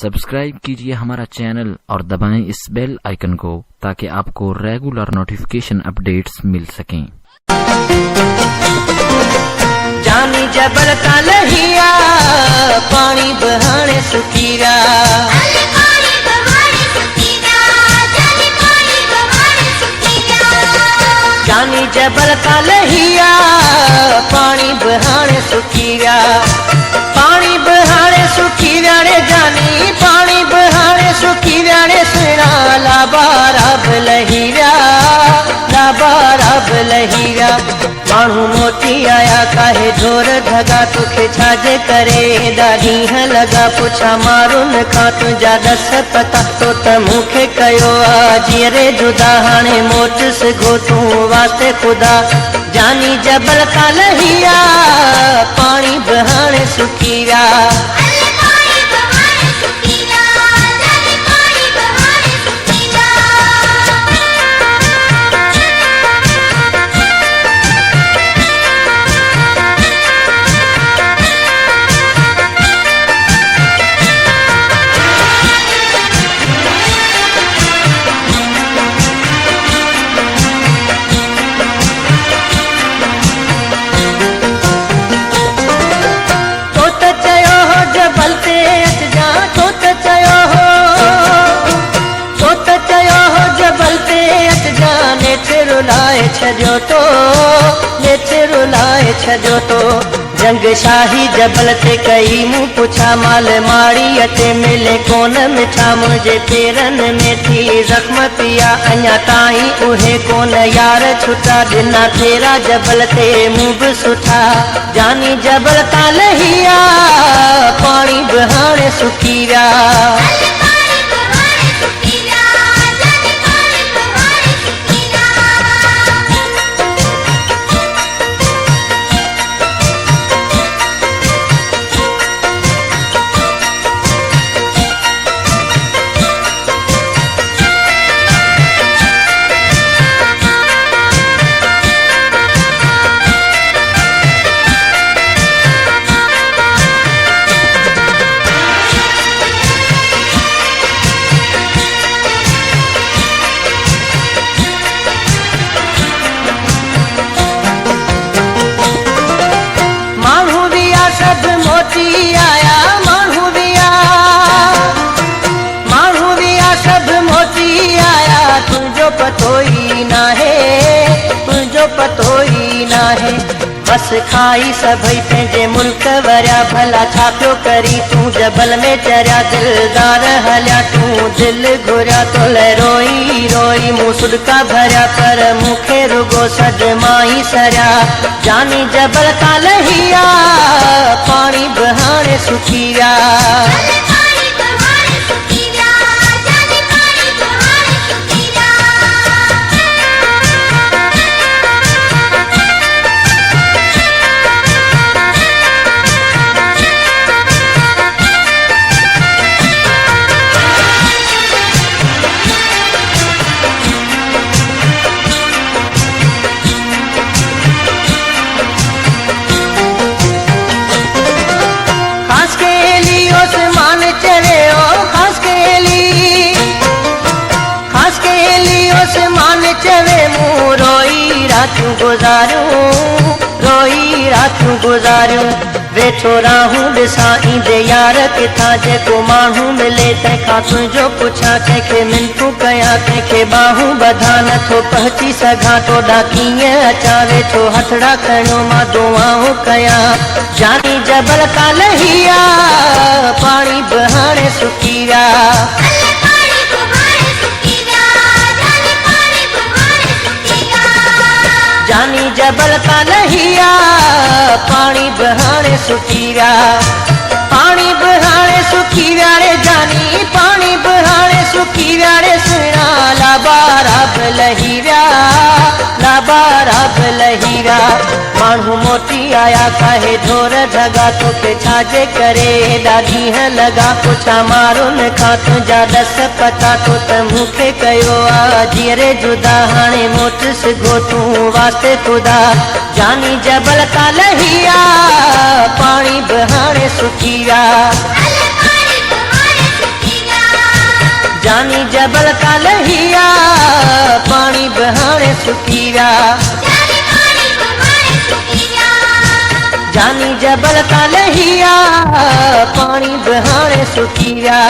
Subscribe कीजिए हमारा channel और दबाएं इस बेल आइकन को ताकि आपको रेगुलर नोटिफिकेशन अपडेट्स मिल सकें। जानी जबल का लहिया पानी बहाने सुखीरा, जानी जबल का लहिया पानी बहाने सुखीरा, पानी बहाने सुखीरा रे जानी पानी बहाने सुखीरा रे सुना लाबाराब लहीरा, लाबाराब लहीरा। मानू मोती आया काहे ढोर धगा तुखे छाजे करे दाढ़ी है लगा पुछा मारून खा तुझा दस पता तो तमुखे कयो आजी रे जुदा हाणे मोट से घोटू वास्ते खुदा। जानी जबल का लहिया पानी बहाने सुखीरा, रुलाए छजो तो नेचे रुलाए छजो तो। जंग शाही जबल ते कई मुँह पुछा माल माड़ी अटे मिले कोन मिठा मुझे पेरन में थी जख्म पिया अञा ताई उहे कोन यार छुटा दिना तेरा जबल ते मुँह भी सुठा। जानी जबल का लहिया पानी बहाने सुखीरा, पतोई ना है तुझो पतोई ना है। बस खाई सभई पंहिंजे मुल्क वरिया भला छा पियो करी तू जबल में चरिया दिलदार हलिया तू दिल घुरिया तो रोई रोई मुँह सुडका भरिया पर मूंखे रुगो सॾ माई सरिया। जानी जबल का लहिया पानी बहाने सुखीरा, रातूं गुज़ारियूं रोई रातूं गुज़ारियूं। वेठो राहूं ॾिसां ईंदे यार किथां जेको माण्हू मिले तंहिंखां तुंहिंजो पुछां कंहिंखे मिनतूं कयां कंहिंखे बाहूं ॿधां नथो पहुची सघां तोॾां कीअं अचां वेठो हथड़ा खणो मां दुआऊं कयां। जानी जबल का लहिया पानी बहाने सुखीरा, जानी जबल का लहिया पानी बहाने सुखीरा, पानी बहाने सुखीरा रे जानी पानी बहाने सुखीरा रे सुना लाबाराब लहीरा, लाबाराब लहीरा। माण्हू मोती आया काहे ढोर धगा तोखे छाजे करे ॾाढी है लगा पुछा मारून खा तुझा दस पता तो तमुखे कयो आजी रे जुदा हाणे मोट से घोटू वास्ते खुदा। जानी जबल का लहिया पानी बहाने सुखीरा, जानी जबल का लहिया पानी बहाने सुखीरा जानी जबल का लहिया पानी बहाने सुखीरा।